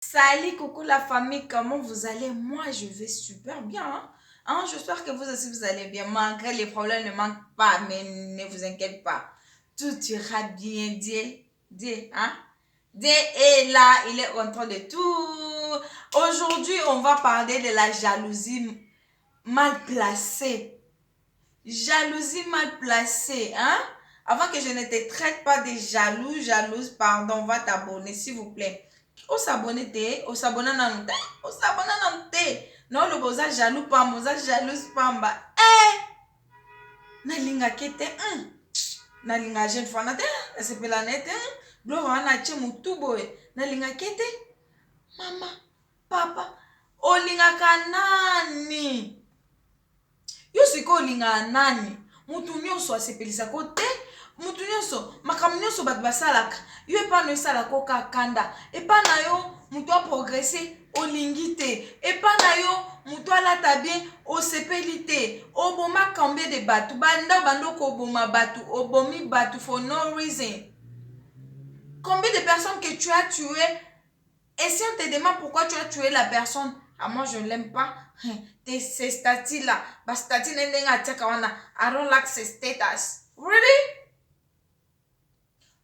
Salut, coucou la famille, comment vous allez? Moi, je vais super bien. J'espère que vous aussi, vous allez bien. Malgré les problèmes ne manquent pas, mais ne vous inquiétez pas. Tout ira bien. Dieu est là, il est en train de tout. Aujourd'hui, on va parler de la jalousie mal placée. Jalousie mal placée, Avant que je ne te traite pas de jalouse, pardon, on va t'abonner, s'il vous plaît. S'abonner non le boza jaloux pamba boza jalouse pamba nalingaki te nalinga jeune fana te nasepelana te biloko wana atie motu boye nalingaki te mama papa olingaka nani yo sikoyo olingaka nani mutu nyonso asepelisaka te mutu nyonso makambo nyonso bato basalaka yo epai na yo esalaka oka kanda epai na yo mutu aprogresse olingi te epai na yo mutu alata bien osepeli te oboma combien de bato banda koboma bato obomi bato for no reason. Combien de personnes que tu as tué et si on te demande pourquoi tu as tué la personne, moi je ne l'aime pas, ces statuts là, statut I don't like ces status. Really?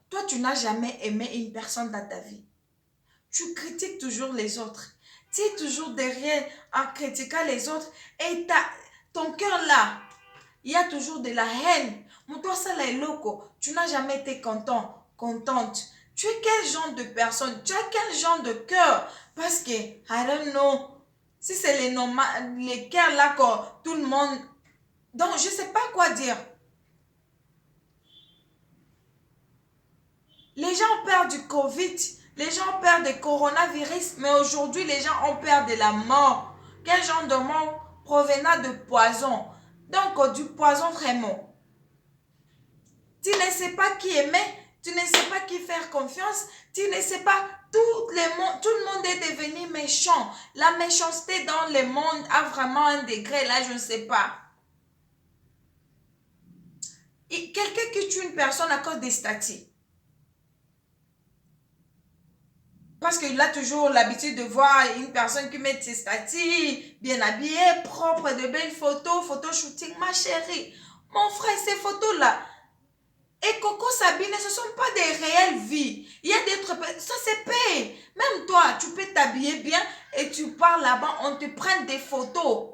Toi, tu n'as jamais aimé une personne dans ta vie. Tu critiques toujours les autres. Tu es toujours derrière en critiquant les autres. Et ton cœur là, il y a toujours de la haine. Tu n'as jamais été contente. Tu es quel genre de personne? Tu as quel genre de cœur? Parce que, I don't know, si c'est les cœurs là que tout le monde... Donc, je ne sais pas quoi dire. Les gens ont peur du Covid, les gens ont peur du coronavirus, mais aujourd'hui, les gens ont peur de la mort. Quel genre de mort provenant de poison? Donc, du poison vraiment. Tu ne sais pas qui aimer, tu ne sais pas qui faire confiance, tu ne sais pas, tout le monde est devenu méchant. La méchanceté dans le monde a vraiment un degré, là, je ne sais pas. Quelqu'un qui tue une personne à cause des statuts. Parce qu'il a toujours l'habitude de voir une personne qui met ses statuts, bien habillée, propre, de belles photos, photo shooting, ma chérie. Mon frère, ces photos-là, et Coco Sabine, ce ne sont pas des réelles vies. Il y a d'autres personnes, ça se paye. Même toi, tu peux t'habiller bien et tu pars là-bas, on te prend des photos.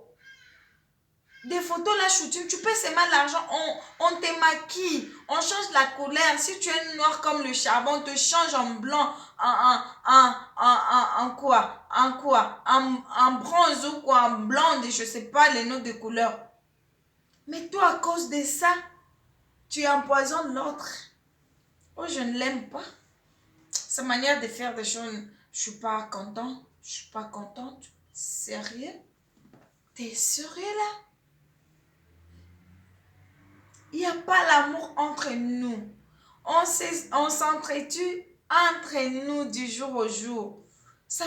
Des photos là, shooting, tu payes seulement l'argent, on te maquille, on change la couleur. Si tu es noir comme le charbon, on te change en blanc, en quoi? En bronze ou quoi? En blonde, je ne sais pas les noms de couleurs. Mais toi, à cause de ça, tu empoisonnes l'autre. Oh, je ne l'aime pas. Sa manière de faire des choses, je ne suis pas contente. Je ne suis pas contente. Sérieux? T'es sérieux là? Il n'y a pas l'amour entre nous. On s'entretue entre nous du jour au jour. Ça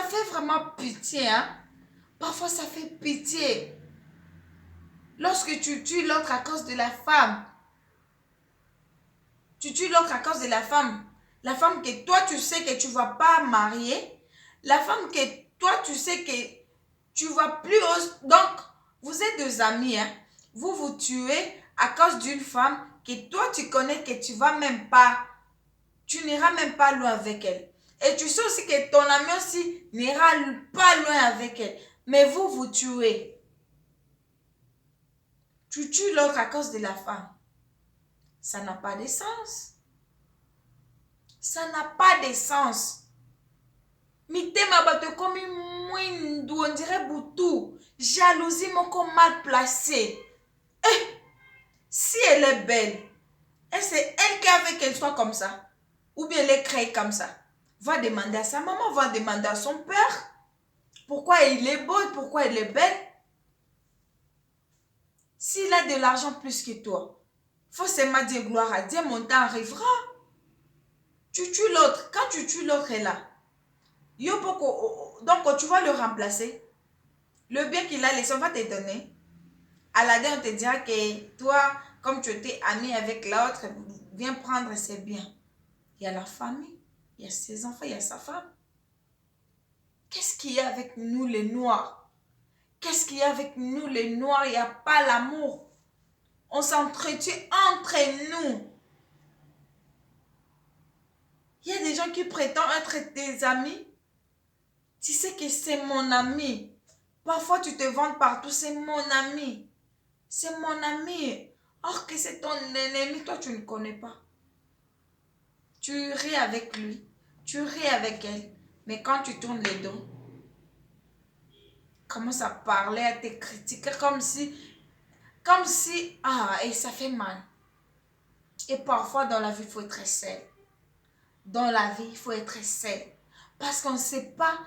fait vraiment pitié, Parfois, ça fait pitié. Lorsque tu tues l'autre à cause de la femme, tu tues l'autre à cause de la femme que toi, tu sais que tu ne vas pas marier, la femme que toi, tu sais que tu ne vas plus... Donc, vous êtes deux amis, Vous vous tuez à cause d'une femme que toi, tu connais que tu vas même pas... Tu n'iras même pas loin avec elle. Et tu sais aussi que ton ami aussi n'ira pas loin avec elle. Mais vous, vous tuez. Tu tues l'autre à cause de la femme. Ça n'a pas de sens. Ça n'a pas de sens. Mitema bato komi mwindu, on dirait Boutou. Jalousie moko mal placée. Si elle est belle, et c'est elle qui a fait qu'elle soit comme ça, ou bien elle est créée comme ça, va demander à sa maman, va demander à son père pourquoi il est beau, pourquoi elle est belle. S'il a de l'argent plus que toi, faut seulement dire gloire à Dieu, mon temps arrivera. Tu tues l'autre. Quand tu tues l'autre est là, donc tu vas le remplacer. Le bien qu'il a laissé, on va te donner. À la fin, on te dira que toi, comme tu étais ami avec l'autre, viens prendre ses biens. Il y a la famille, il y a ses enfants, il y a sa femme. qu'il y a avec nous les Noirs? Qu'est-ce qu'il y a avec nous les Noirs? Il n'y a pas l'amour. On s'entretue entre nous. Il y a des gens qui prétendent être tes amis. Tu sais que c'est mon ami. Parfois, tu te vantes partout, c'est mon ami. C'est mon ami. Or que c'est ton ennemi, toi, tu ne connais pas. Tu ris avec lui. Tu ris avec elle. Mais quand tu tournes les dos, commence à parler, à te critiquer et ça fait mal. Et parfois, dans la vie, il faut être seul. Dans la vie, il faut être seul. Parce qu'on ne sait pas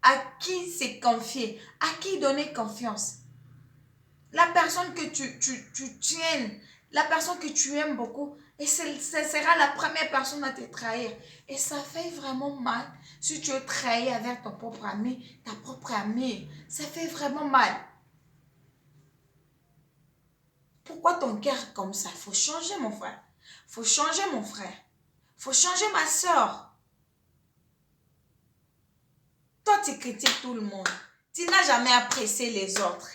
à qui se confier, à qui donner confiance. La personne que tu tiennes, la personne que tu aimes beaucoup, et ce sera la première personne à te trahir. Et ça fait vraiment mal si tu es trahi avec ton propre ami, ta propre amie. Ça fait vraiment mal. Pourquoi ton cœur est comme ça? Il faut changer, mon frère. Il faut changer, mon frère. Il faut changer, ma soeur. Toi, tu critiques tout le monde. Tu n'as jamais apprécié les autres.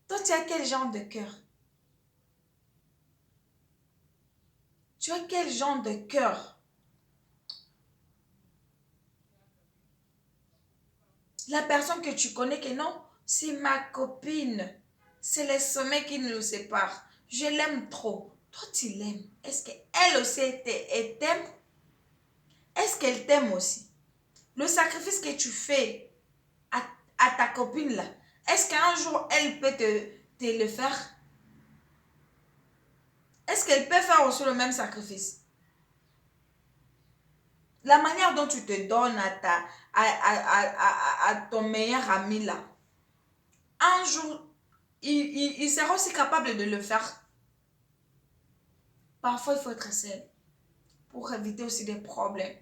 Toi, tu as quel genre de cœur? Tu as quel genre de cœur? La personne que tu connais que non, c'est ma copine. C'est les sommets qui nous séparent. Je l'aime trop. Toi, tu l'aimes. Est-ce qu'elle aussi t'aime? Est-ce qu'elle t'aime aussi? Le sacrifice que tu fais à ta copine là, est-ce qu'un jour elle peut te le faire? Est-ce qu'elle peut faire aussi le même sacrifice? La manière dont tu te donnes à ton meilleur ami là, un jour, il sera aussi capable de le faire. Parfois, il faut être seul pour éviter aussi des problèmes.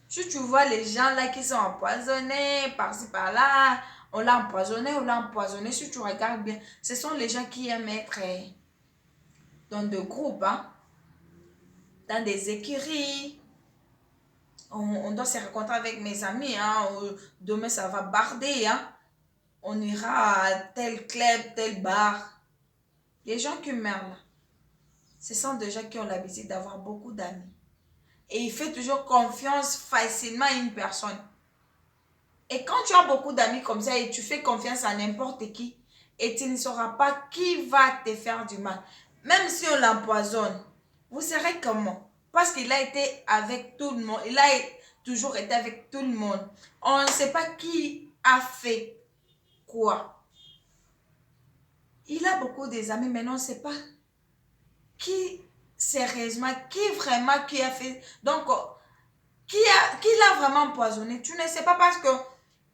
Si tu vois les gens là qui sont empoisonnés, par-ci par-là, on l'a empoisonné, on l'a empoisonné. Si tu regardes bien, ce sont les gens qui aiment être dans des groupes, hein, dans des écuries. On doit se rencontrer avec mes amis, hein, demain ça va barder, hein. On ira à tel club, tel bar. Les gens qui meurent là, ce sont des gens qui ont l'habitude d'avoir beaucoup d'amis. Et il fait toujours confiance facilement à une personne. Et quand tu as beaucoup d'amis comme ça et tu fais confiance à n'importe qui, et tu ne sauras pas qui va te faire du mal. Même si on l'empoisonne, vous serez comment? Parce qu'il a été avec tout le monde. Il a toujours été avec tout le monde. On ne sait pas qui a fait quoi. Il a beaucoup d'amis, mais on ne sait pas qui sérieusement, qui a fait. Donc, qui l'a vraiment empoisonné. Tu ne sais pas parce que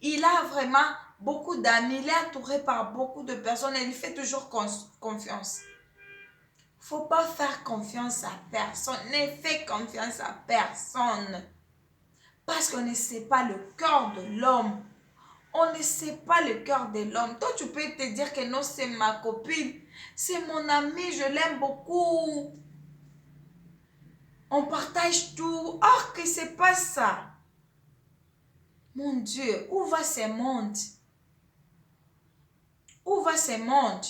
il a vraiment beaucoup d'amis, il est entouré par beaucoup de personnes et il fait toujours confiance. Faut pas faire confiance à personne. Ne fais confiance à personne. Parce qu'on ne sait pas le cœur de l'homme. On ne sait pas le cœur de l'homme. Toi, tu peux te dire que non, c'est ma copine. C'est mon ami, je l'aime beaucoup. On partage tout. Or que c'est pas ça. Mon Dieu, où va ce monde? Où va ce monde?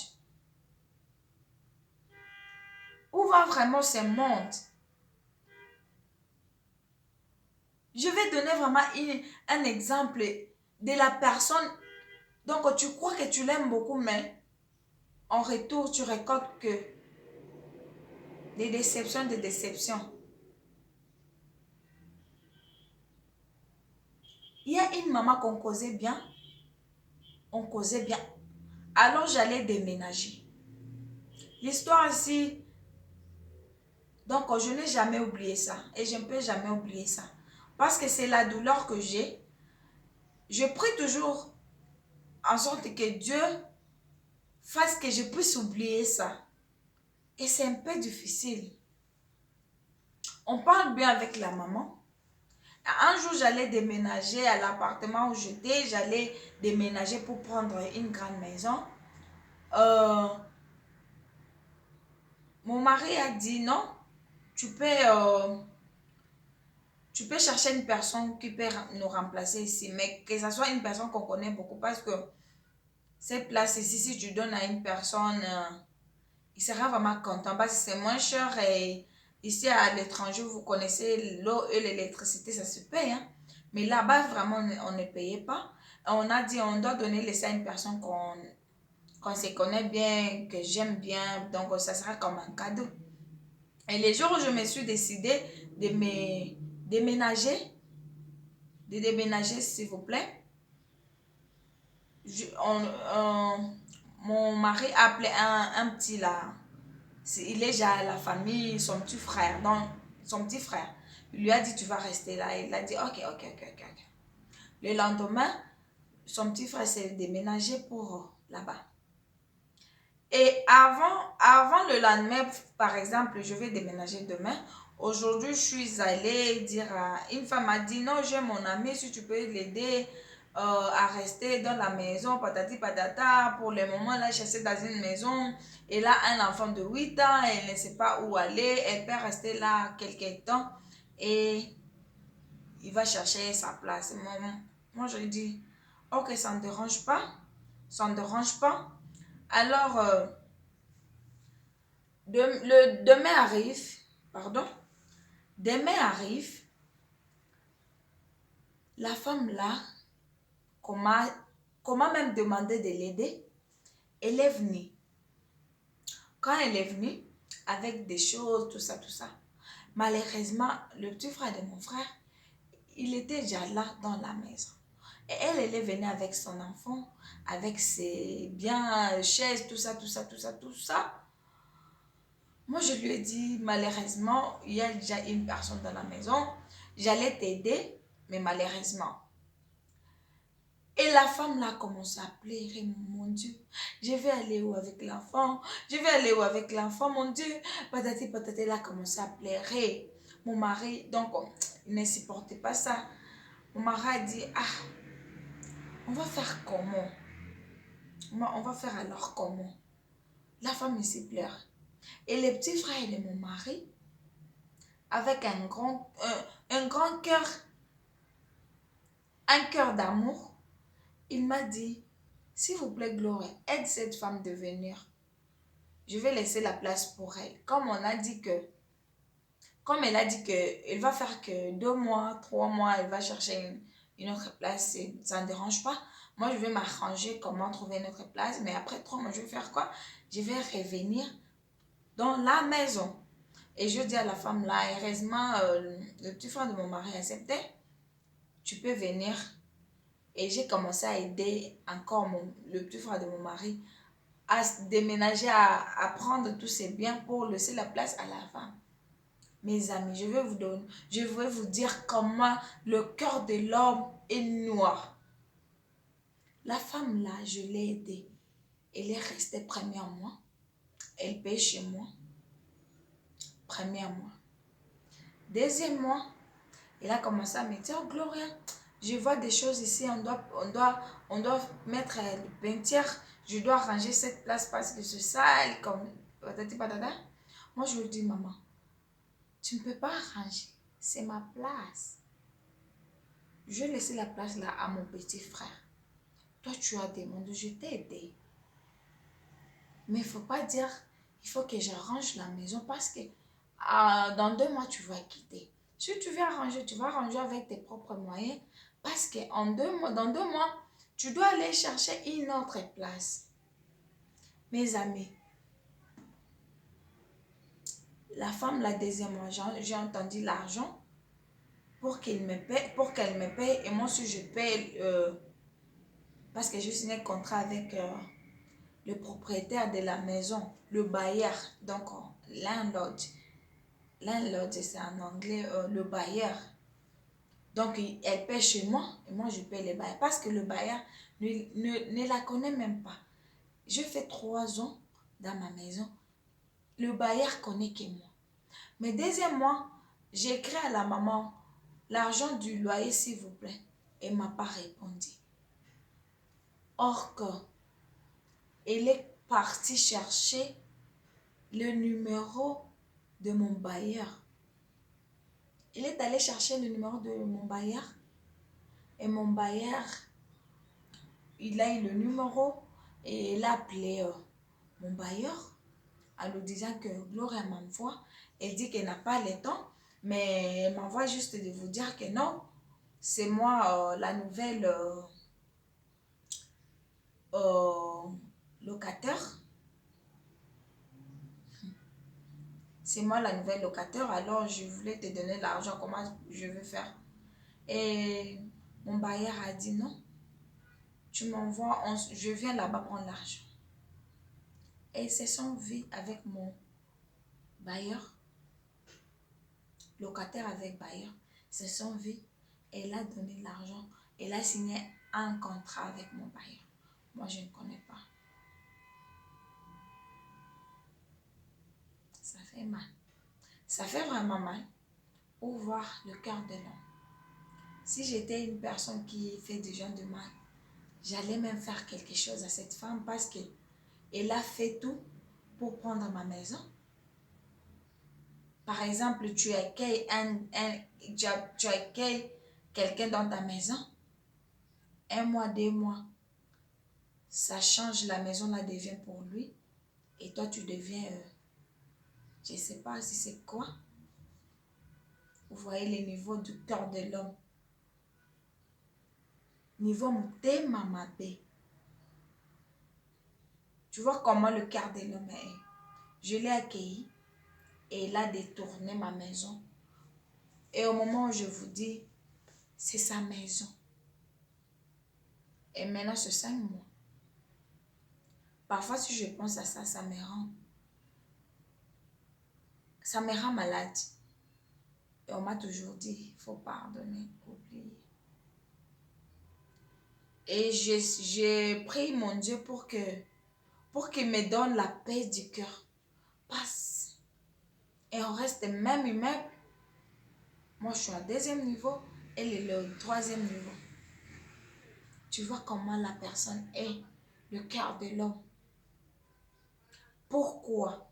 Où va vraiment ce monde? Je vais donner vraiment un exemple de la personne. Donc, tu crois que tu l'aimes beaucoup, mais en retour, tu récoltes que des déceptions, des déceptions. Il y a une maman qu'on causait bien. On causait bien. Alors, j'allais déménager. L'histoire ici, donc je n'ai jamais oublié ça. Et je ne peux jamais oublier ça. Parce que c'est la douleur que j'ai. Je prie toujours en sorte que Dieu fasse que je puisse oublier ça. Et c'est un peu difficile. On parle bien avec la maman. Un jour, j'allais déménager à l'appartement où j'étais. J'allais déménager pour prendre une grande maison. Mon mari a dit non, tu peux tu peux chercher une personne qui peut nous remplacer ici, mais que ce soit une personne qu'on connaît beaucoup, parce que cette place ici, si tu donnes à une personne, il sera vraiment content parce que c'est moins cher et ici à l'étranger, vous connaissez l'eau et l'électricité, ça se paye. Hein? Mais là-bas, vraiment, on ne payait pas. On a dit, on doit donner laisser à une personne qu'on se connaît bien, que j'aime bien, donc ça sera comme un cadeau. Et les jours où je me suis décidée de me déménager, s'il vous plaît, je- on, mon mari a appelé un petit là. Il est déjà à la famille, son petit frère. Donc, son petit frère. Il lui a dit, tu vas rester là. Il a dit, ok, ok, ok, ok. Ok. Le lendemain, son petit frère s'est déménagé pour là-bas. Et avant le lendemain, par exemple, je vais déménager demain. Aujourd'hui, je suis allée dire à une femme m'a dit non, j'ai mon ami, si tu peux l'aider à rester dans la maison, patati patata. Pour le moment, là, je suis dans une maison. Elle a un enfant de 8 ans, elle ne sait pas où aller. Elle peut rester là quelques temps et il va chercher sa place. Moi, je lui dis, ok, ça ne dérange pas. Ça ne dérange pas. Alors, demain arrive, pardon, demain arrive, la femme là, qu'on m'a même demandé de l'aider, elle est venue. Quand elle est venue, avec des choses, tout ça, malheureusement, le petit frère de mon frère, il était déjà là dans la maison. Et elle est venue avec son enfant, avec ses biens, chaises, tout ça, tout ça, tout ça, tout ça. Moi, je lui ai dit, malheureusement, il y a déjà une personne dans la maison. J'allais t'aider, mais malheureusement. Et la femme là a commencé à pleurer, mon Dieu. Je vais aller où avec l'enfant? Je vais aller où avec l'enfant, mon Dieu? Patati patati, elle a commencé à pleurer. Mon mari, donc, il ne supportait pas ça. Mon mari a dit, ah, on va faire comment? On va faire alors comment? La femme ici pleure. Et le petit frère de mon mari, avec un grand cœur, un cœur d'amour, il m'a dit, s'il vous plaît, Gloria, aide cette femme de venir. Je vais laisser la place pour elle. Comme elle a dit qu'elle va faire que 2 mois, 3 mois, elle va chercher une autre place, ça ne dérange pas. Moi, je vais m'arranger comment trouver une autre place. Mais après 3 mois, je vais faire quoi? Je vais revenir dans la maison. Et je dis à la femme là, heureusement, le petit frère de mon mari a accepté. Tu peux venir. Et j'ai commencé à aider encore le petit frère de mon mari à déménager, à prendre tous ses biens pour laisser la place à la femme. Mes amis, je vais vous dire comment le cœur de l'homme est noir. La femme là, je l'ai aidée. Elle est restée première mois. Elle paye chez moi. Premier mois. Deuxième mois, elle a commencé à me dire, oh, Gloria, je vois des choses ici, on doit mettre le peinture, je dois ranger cette place parce que c'est sale, comme patati patata. Moi, je lui dis, maman, tu ne peux pas ranger, c'est ma place. Je vais laisser la place là à mon petit frère. Toi, tu as demandé, je t'ai aidé. Mais il ne faut pas dire, il faut que j'arrange la maison parce que dans 2 mois, tu vas quitter. Si tu veux arranger, tu vas arranger avec tes propres moyens parce que dans 2 mois, tu dois aller chercher une autre place. Mes amis, la femme, la deuxième mois, j'ai entendu l'argent pour qu'elle me paye et moi aussi je paye parce que je signe un contrat avec le propriétaire de la maison, le bailleur, donc landlord. Landlord, c'est en anglais le bailleur. Donc, elle paie chez moi et moi, je paie le bailleur parce que le bailleur ne la connaît même pas. Je fais 3 ans dans ma maison. Le bailleur connaît que moi. Mais deuxième mois, j'ai écrit à la maman, l'argent du loyer, s'il vous plaît. Elle ne m'a pas répondu. Or que, elle est partie chercher le numéro de mon bailleur. Il est allé chercher le numéro de mon bailleur. Et mon bailleur, il a eu le numéro et il a appelé mon bailleur en lui disant que Gloria m'envoie. Elle dit qu'elle n'a pas le temps, mais elle m'envoie juste de vous dire que non, c'est moi la nouvelle locataire. C'est moi la nouvelle locataire, alors je voulais te donner l'argent, comment je vais faire. Et mon bailleur a dit non, tu m'envoies, je viens là-bas prendre l'argent. Et c'est son vie avec mon bailleur, locataire avec bailleur, c'est son vie. Elle a donné l'argent, elle a signé un contrat avec mon bailleur. Moi, je ne connais pas. Ça fait mal. Ça fait vraiment mal pour voir le cœur de l'homme. Si j'étais une personne qui fait des gens de mal, j'allais même faire quelque chose à cette femme parce qu'elle a fait tout pour prendre ma maison. Par exemple, tu accueilles quelqu'un dans ta maison. 1 mois, 2 mois, ça change, la maison là devient pour lui. Et toi, tu deviens, je ne sais pas si c'est quoi. Vous voyez les niveaux du cœur de l'homme. Niveau mutema mabe. Tu vois comment le cœur de l'homme est. Je l'ai accueilli et il a détourné ma maison. Et au moment où je vous dis, c'est sa maison. Et maintenant, c'est 5 mois. Parfois, si je pense à ça, ça me rend malade. Et on m'a toujours dit, il faut pardonner, oublier. Et j'ai prié mon Dieu pour qu'il me donne la paix du cœur. Passe. Et on reste même immeuble. Moi, je suis au 2e niveau. Elle est au 3e niveau. Tu vois comment la personne est, le cœur de l'homme. Pourquoi?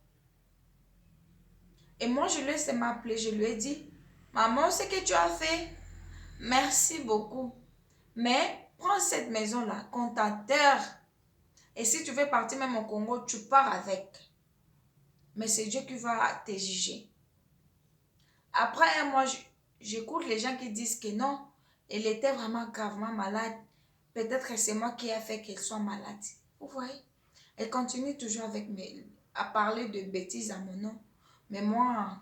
Et moi, je lui ai m'appeler, je lui ai dit, maman, ce que tu as fait, merci beaucoup. Mais prends cette maison-là, comptateur. Et si tu veux partir même au Congo, tu pars avec. Mais c'est Dieu qui va te juger. Après, moi, j'écoute les gens qui disent que non, elle était vraiment gravement malade. Peut-être que c'est moi qui ai fait qu'elle soit malade. Vous voyez? Elle continue toujours à parler de bêtises à mon nom. Mais moi,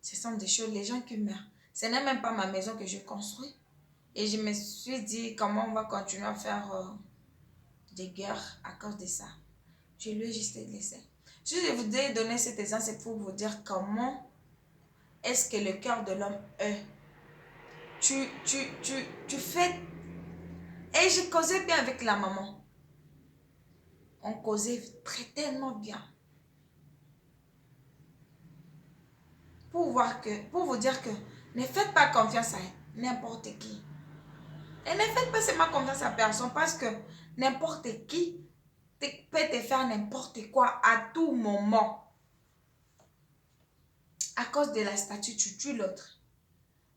ce sont des choses, les gens qui meurent. Ce n'est même pas ma maison que je construis. Et je me suis dit, comment on va continuer à faire des guerres à cause de ça. Je lui ai juste laissé. Si je vous ai donné cet exemple, c'est pour vous dire comment est-ce que le cœur de l'homme est. Tu fais... Et j'ai causé bien avec la maman. On causait tellement bien. Pour vous dire que ne faites pas confiance à n'importe qui. Et ne faites pas seulement confiance à personne parce que n'importe qui peut te faire n'importe quoi à tout moment. À cause de la statue, tu tues l'autre.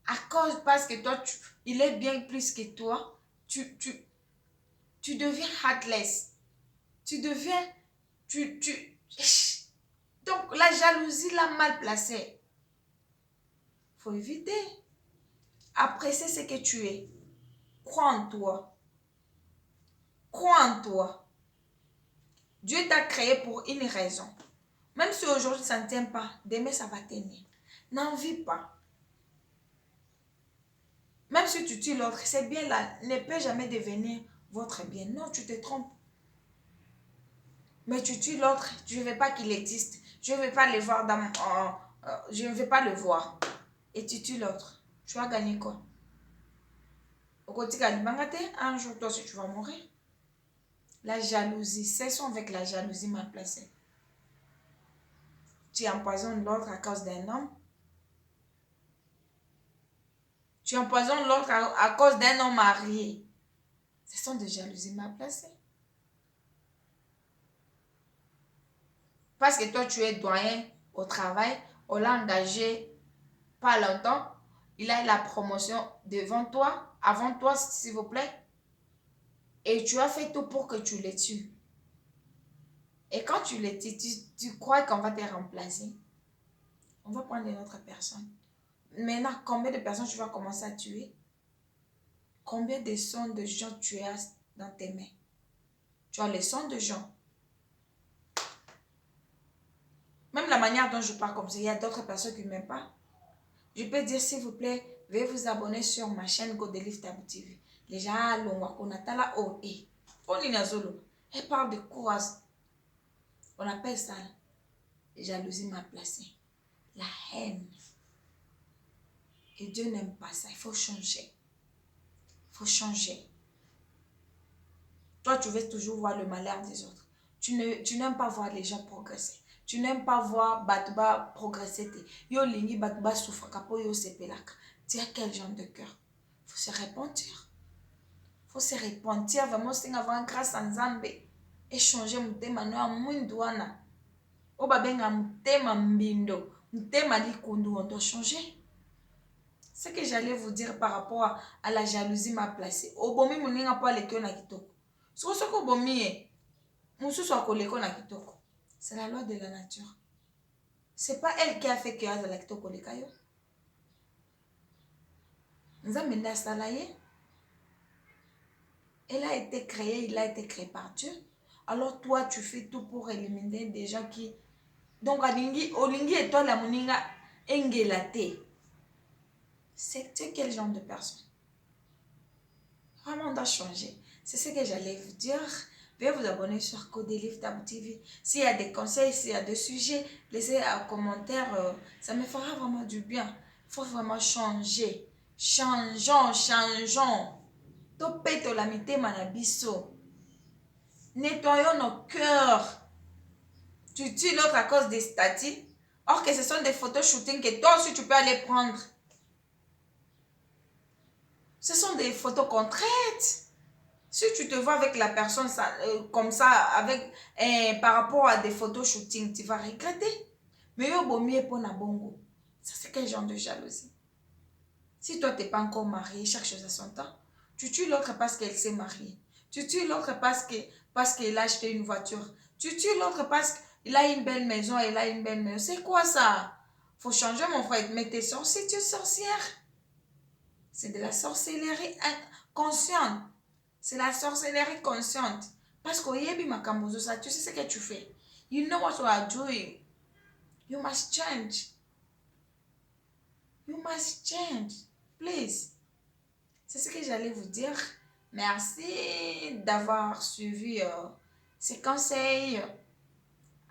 À cause, parce que toi, il est bien plus que toi, tu deviens heartless. Tu deviens... Donc, la jalousie l'a mal placée. Il faut éviter. Apprécier ce que tu es. Crois en toi. Crois en toi. Dieu t'a créé pour une raison. Même si aujourd'hui ça ne tient pas, demain ça va tenir. N'en vis pas. Même si tu tues l'autre, c'est bien là, ne peut jamais devenir votre bien. Non, tu te trompes. Mais tu tues l'autre, je ne veux pas qu'il existe. Je ne veux pas le voir je ne veux pas le voir. Et tu tues l'autre. Tu vas gagner quoi? Au côté un jour, toi aussi, tu vas mourir. La jalousie, cessons avec la jalousie mal placée. Tu empoisonnes l'autre à cause d'un homme. Tu empoisonnes l'autre à cause d'un homme marié. Ce sont des jalousies mal placées. Parce que toi, tu es doyen au travail, on l'a engagé pas longtemps, il a eu la promotion devant toi, avant toi, s'il vous plaît. Et tu as fait tout pour que tu le tues. Et quand tu le tues, tu crois qu'on va te remplacer. On va prendre une autre personne. Maintenant, combien de personnes tu vas commencer à tuer? Combien de sons de gens tu as dans tes mains? Tu as les sons de gens. Même la manière dont je parle comme ça, il y a d'autres personnes qui ne m'aiment pas. Je peux dire, s'il vous plaît, veuillez vous abonner sur ma chaîne Godelive Tabou TV. Les gens, on attend là, oh, et. On est nazolo. Elle parle de courage. On appelle ça la jalousie mal placée. La haine. Et Dieu n'aime pas ça. Il faut changer. Il faut changer. Toi, tu veux toujours voir le malheur des autres. Tu n'aimes pas voir les gens progresser. Tu n'aimes pas voir Batouba progresser. Yo lingi Batouba souffre kapo yo sepelaka. Tu as quel genre de cœur? Il faut se repentir. Il faut se repentir. Vraiment, c'est avoir grâce à Nzambe. Échanger mutema no amwindouana. Obabenga mutema mbindo. Mutema likundu. On doit changer. Ce que j'allais vous dire par rapport à la jalousie m'a placé. Obomi muninga pa lekyo na kitoko. Soko bomi mususu akoleko na kitoko. C'est la loi de la nature. C'est pas elle qui a fait que la kitoko leka yo. Nzambe nda salaye. Elle a été créée, il a été créé par Dieu. Alors toi, tu fais tout pour éliminer des gens qui... Donc, olingi et toi, la moninga, engelate. C'est quel genre de personne? Vraiment, on doit changer. C'est ce que j'allais vous dire. Veuillez vous abonner sur Godelive Tabou TV. S'il y a des conseils, s'il y a des sujets, laissez un commentaire. Ça me fera vraiment du bien. Il faut vraiment changer. Changeons. Topeto la mité manabiso. Nettoyons nos cœurs. Tu tues l'autre à cause des statuts. Or que ce sont des photos shooting que toi aussi tu peux aller prendre. Ce sont des photos qu'on traite. Si tu te vois avec la personne comme ça, par rapport à des photos shooting, tu vas regretter. Mais yo bomi pour na bongo. Ça c'est quel genre de jalousie? Si toi tu n'es pas encore marié, chaque chose à son temps. Tu tues l'autre parce qu'elle s'est mariée. Tu tues l'autre parce qu'elle a acheté une voiture. Tu tues l'autre parce qu'il a une belle maison, elle a une belle maison. C'est quoi ça? Faut changer mon frère. Mais t'es sorcier, tu es sorcière. C'est de la sorcellerie consciente. C'est la sorcellerie consciente. Parce que tu sais ce que tu fais. You know what you are doing. You must change. You must change. Please. C'est ce que j'allais vous dire. Merci d'avoir suivi ces conseils.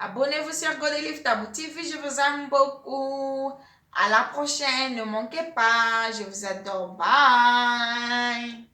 Abonnez-vous sur Godelive Tabou TV. Je vous aime beaucoup. À la prochaine. Ne manquez pas. Je vous adore. Bye.